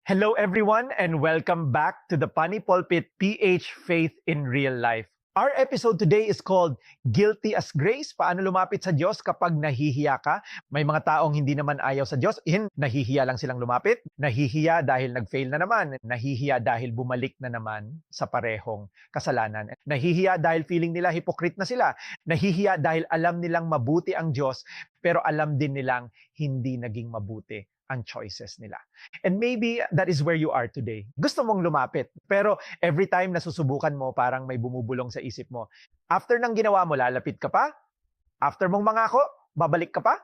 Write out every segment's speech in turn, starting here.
Hello everyone and welcome back to the Pani Pulpit PH Faith in Real Life. Our episode today is called Guilty as Grace. Paano lumapit sa Diyos kapag nahihiya ka? May mga taong hindi naman ayaw sa Diyos. Nahihiya lang silang lumapit. Nahihiya dahil nag-fail na naman. Nahihiya dahil bumalik na naman sa parehong kasalanan. Nahihiya dahil feeling nila hypocrite na sila. Nahihiya dahil alam nilang mabuti ang Diyos pero alam din nilang hindi naging mabuti ang choices nila. And maybe that is where you are today. Gusto mong lumapit, pero every time nasusubukan mo, parang may bumubulong sa isip mo. After nang ginawa mo, lalapit ka pa? After mong mangako, babalik ka pa?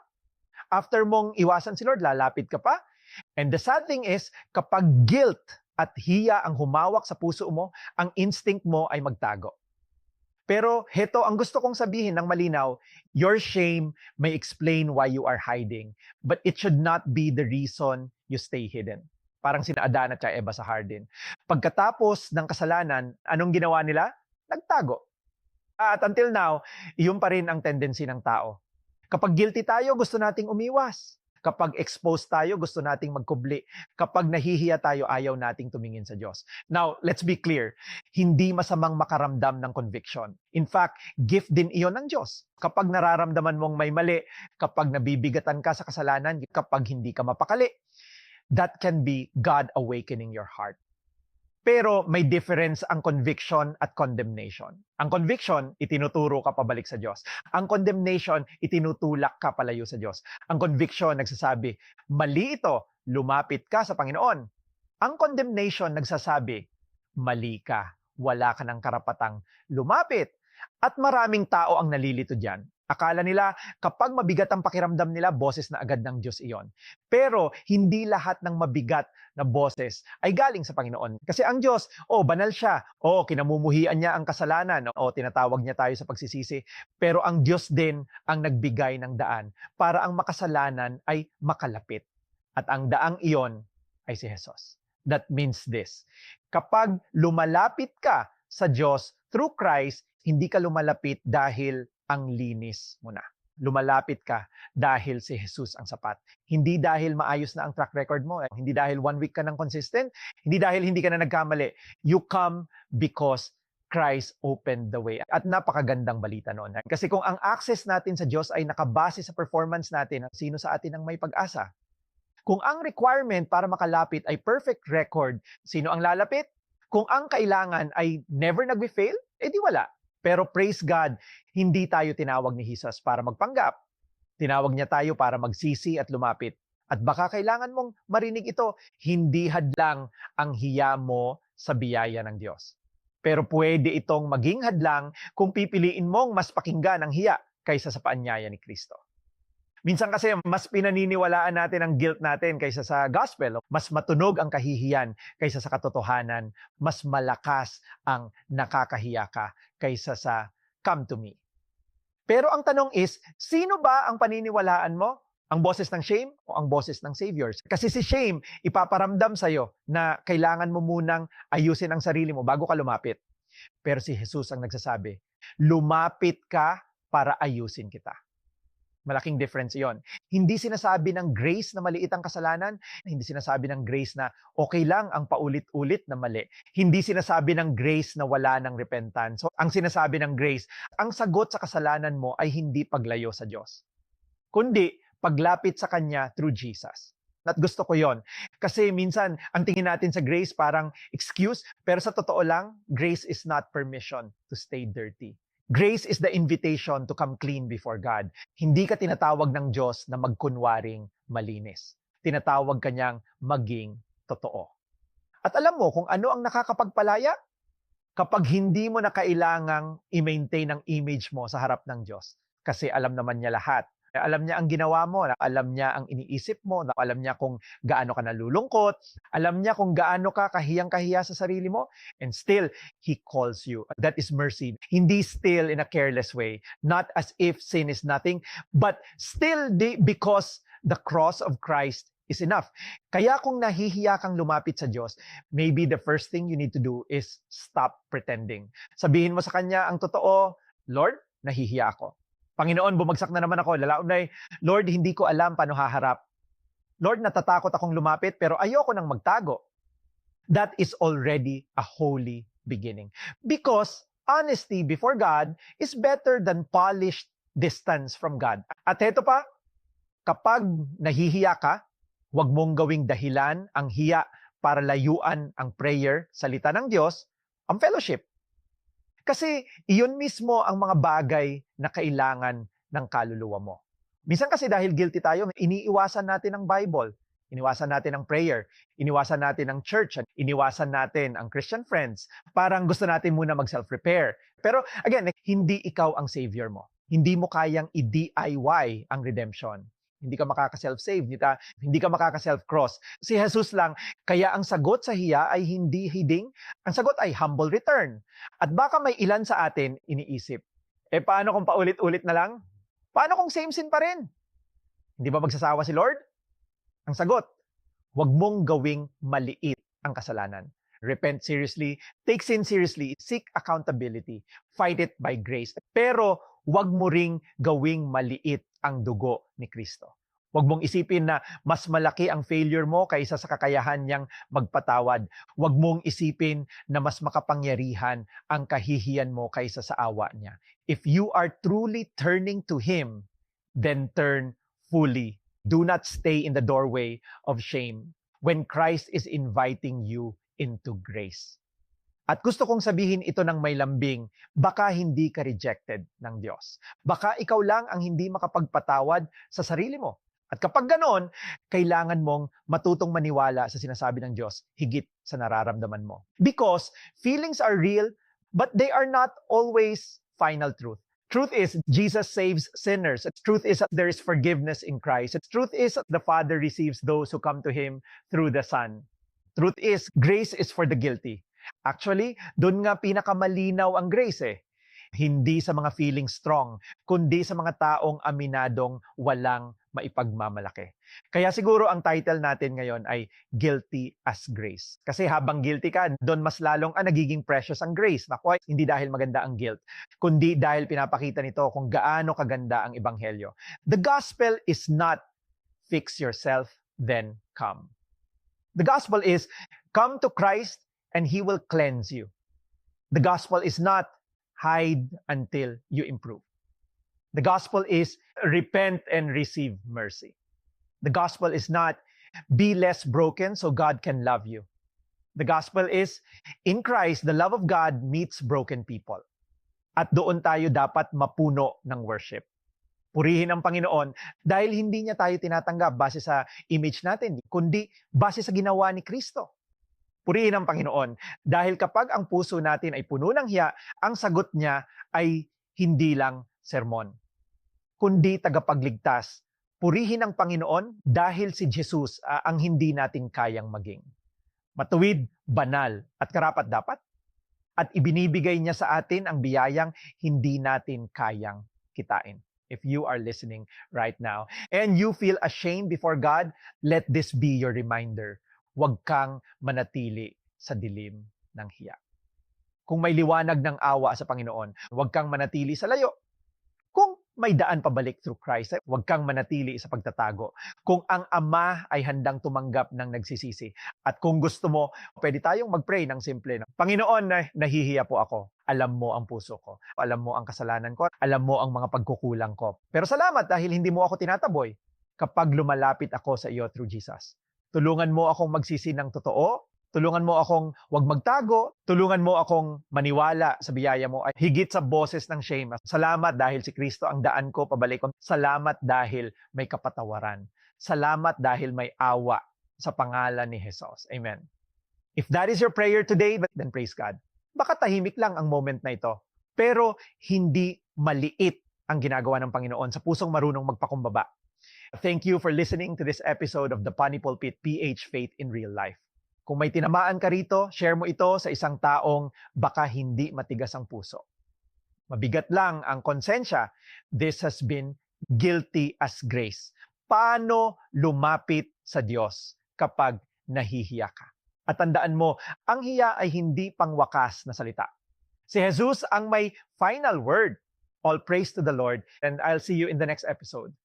After mong iwasan si Lord, lalapit ka pa? And the sad thing is, kapag guilt at hiya ang humawak sa puso mo, ang instinct mo ay magtago. Pero heto, ang gusto kong sabihin ng malinaw, your shame may explain why you are hiding, but it should not be the reason you stay hidden. Parang sina Adan at Eva sa Garden. Pagkatapos ng kasalanan, anong ginawa nila? Nagtago. At until now, iyon pa rin ang tendency ng tao. Kapag guilty tayo, gusto nating umiwas. Kapag exposed tayo, gusto nating magkubli. Kapag nahihiya tayo, ayaw nating tumingin sa Diyos. Now, let's be clear. Hindi masamang makaramdam ng conviction. In fact, gift din iyon ng Diyos. Kapag nararamdaman mong may mali, kapag nabibigatan ka sa kasalanan, kapag hindi ka mapakali, that can be God awakening your heart. Pero may difference ang conviction at condemnation. Ang conviction, itinuturo ka pabalik sa Diyos. Ang condemnation, itinutulak ka palayo sa Diyos. Ang conviction, nagsasabi, mali ito, lumapit ka sa Panginoon. Ang condemnation, nagsasabi, mali ka, wala ka ng karapatang lumapit. At maraming tao ang nalilito dyan. Akala nila, kapag mabigat ang pakiramdam nila, boses na agad ng Diyos iyon. Pero, hindi lahat ng mabigat na boses ay galing sa Panginoon. Kasi ang Diyos, banal siya. Kinamumuhian niya ang kasalanan. Tinatawag niya tayo sa pagsisisi. Pero ang Diyos din ang nagbigay ng daan para ang makasalanan ay makalapit. At ang daang iyon ay si Jesus. That means this. Kapag lumalapit ka sa Diyos through Christ, hindi ka lumalapit dahil ang linis mo na. Lumalapit ka dahil si Jesus ang sapat. Hindi dahil maayos na ang track record mo. Hindi dahil 1 week ka nang consistent. Hindi dahil hindi ka na nagkamali. You come because Christ opened the way. At napakagandang balita noon. Kasi kung ang access natin sa Diyos ay nakabase sa performance natin, sino sa atin ang may pag-asa? Kung ang requirement para makalapit ay perfect record, sino ang lalapit? Kung ang kailangan ay never nag-fail, di wala. Pero praise God, hindi tayo tinawag ni Jesus para magpanggap. Tinawag niya tayo para magsisi at lumapit. At baka kailangan mong marinig ito, hindi hadlang ang hiya mo sa biyaya ng Diyos. Pero pwede itong maging hadlang kung pipiliin mong mas pakinggan ang hiya kaysa sa paanyaya ni Kristo. Minsan kasi mas pinaniniwalaan natin ang guilt natin kaysa sa gospel. Mas matunog ang kahihiyan kaysa sa katotohanan. Mas malakas ang nakakahiya ka kaysa sa come to me. Pero ang tanong is, sino ba ang paniniwalaan mo? Ang boses ng shame o ang boses ng Savior? Kasi si shame, ipaparamdam sa'yo na kailangan mo munang ayusin ang sarili mo bago ka lumapit. Pero si Jesus ang nagsasabi, lumapit ka para ayusin kita. Malaking difference iyon. Hindi sinasabi ng grace na maliit ang kasalanan. Hindi sinasabi ng grace na okay lang ang paulit-ulit na mali. Hindi sinasabi ng grace na wala ng repentance. So, ang sinasabi ng grace, ang sagot sa kasalanan mo ay hindi paglayo sa Diyos, kundi paglapit sa Kanya through Jesus. At gusto ko yon. Kasi minsan, ang tingin natin sa grace parang excuse, pero sa totoo lang, grace is not permission to stay dirty. Grace is the invitation to come clean before God. Hindi ka tinatawag ng Diyos na magkunwaring malinis. Tinatawag kanyang maging totoo. At alam mo kung ano ang nakakapagpalaya? Kapag hindi mo na kailangang i-maintain ang image mo sa harap ng Diyos. Kasi alam naman niya lahat. Alam niya ang ginawa mo, alam niya ang iniisip mo, alam niya kung gaano ka nalulungkot, alam niya kung gaano ka kahiyang-kahiya sa sarili mo, and still, He calls you. That is mercy. Hindi still in a careless way, not as if sin is nothing, but still because the cross of Christ is enough. Kaya kung nahihiya kang lumapit sa Diyos, maybe the first thing you need to do is stop pretending. Sabihin mo sa Kanya ang totoo, Lord, nahihiya ako. Panginoon, bumagsak na naman ako. Lalaunay, Lord, hindi ko alam paano haharap. Lord, natatakot akong lumapit pero ayoko nang magtago. that is already a holy beginning. Because honesty before God is better than polished distance from God. At heto pa, kapag nahihiya ka, huwag mong gawing dahilan ang hiya para layuan ang prayer, salita ng Diyos, ang fellowship. Kasi iyon mismo ang mga bagay na kailangan ng kaluluwa mo. Minsan kasi dahil guilty tayo, iniiwasan natin ang Bible, iniwasan natin ang prayer, iniwasan natin ang church, iniwasan natin ang Christian friends. Parang gusto natin muna mag-self-repair. Pero again, hindi ikaw ang savior mo. Hindi mo kayang i-DIY ang redemption. Hindi ka makaka-self-save, hindi ka makaka-self-cross. Si Jesus lang, kaya ang sagot sa hiya ay hindi hiding, ang sagot ay humble return. At baka may ilan sa atin iniisip, paano kung paulit-ulit na lang? Paano kung same sin pa rin? Hindi ba magsasawa si Lord? Ang sagot, huwag mong gawing maliit ang kasalanan. Repent seriously, take sin seriously, seek accountability, fight it by grace. Pero huwag mo ring gawing maliit ang dugo ni Kristo. Huwag mong isipin na mas malaki ang failure mo kaysa sa kakayahan niyang magpatawad. Huwag mong isipin na mas makapangyarihan ang kahihiyan mo kaysa sa awa niya. If you are truly turning to Him, then turn fully. Do not stay in the doorway of shame when Christ is inviting you into grace. At gusto kong sabihin ito ng may lambing, baka hindi ka rejected ng Diyos. Baka ikaw lang ang hindi makapagpatawad sa sarili mo. At kapag ganon, kailangan mong matutong maniwala sa sinasabi ng Diyos higit sa nararamdaman mo. Because feelings are real, but they are not always final truth. Truth is, Jesus saves sinners. Truth is, there is forgiveness in Christ. Truth is, the Father receives those who come to Him through the Son. Truth is, grace is for the guilty. Actually, doon nga pinakamalinaw ang grace eh. Hindi sa mga feeling strong, kundi sa mga taong aminadong walang maipagmamalaki. Kaya siguro ang title natin ngayon ay Guilty as Grace. Kasi habang guilty ka, doon mas lalong nagiging precious ang grace. Naku, hindi dahil maganda ang guilt, kundi dahil pinapakita nito kung gaano kaganda ang ebanghelyo. The gospel is not fix yourself, then come. The gospel is come to Christ and He will cleanse you. The gospel is not hide until you improve. The gospel is repent and receive mercy. The gospel is not be less broken so God can love you. The gospel is in Christ, the love of God meets broken people. At doon tayo dapat mapuno ng worship. Purihin ang Panginoon dahil hindi niya tayo tinatanggap base sa image natin, kundi base sa ginawa ni Kristo. Purihin ang Panginoon dahil kapag ang puso natin ay puno ng hiya, ang sagot niya ay hindi lang sermon, kundi tagapagligtas. Purihin ang Panginoon dahil si Jesus ang hindi natin kayang maging. Matuwid, banal, at karapat-dapat. At ibinibigay niya sa atin ang biyayang hindi natin kayang kitain. If you are listening right now and you feel ashamed before God, let this be your reminder. Huwag kang manatili sa dilim ng hiya. Kung may liwanag ng awa sa Panginoon, huwag kang manatili sa layo. Kung may daan pabalik through Christ, huwag kang manatili sa pagtatago. Kung ang Ama ay handang tumanggap ng nagsisisi. At kung gusto mo, pwede tayong mag-pray ng simple. Panginoon, nahihiya po ako. Alam mo ang puso ko. Alam mo ang kasalanan ko. Alam mo ang mga pagkukulang ko. Pero salamat dahil hindi mo ako tinataboy kapag lumalapit ako sa iyo through Jesus. Tulungan mo akong magsisi ng totoo. Tulungan mo akong huwag magtago. Tulungan mo akong maniwala sa biyaya mo. Higit sa boses ng shame. Salamat dahil si Kristo ang daan ko pabalik. Salamat dahil may kapatawaran. Salamat dahil may awa sa pangalan ni Jesus. Amen. If that is your prayer today, then praise God. Baka tahimik lang ang moment na ito. Pero hindi maliit ang ginagawa ng Panginoon sa pusong marunong magpakumbaba. Thank you for listening to this episode of the Pani Pulpit PH Faith in Real Life. Kung may tinamaan ka rito, share mo ito sa isang taong baka hindi matigas ang puso. Mabigat lang ang konsensya. This has been Guilty as Grace. Paano lumapit sa Diyos kapag nahihiya ka? At tandaan mo, ang hiya ay hindi pangwakas na salita. Si Jesus ang may final word. All praise to the Lord, and I'll see you in the next episode.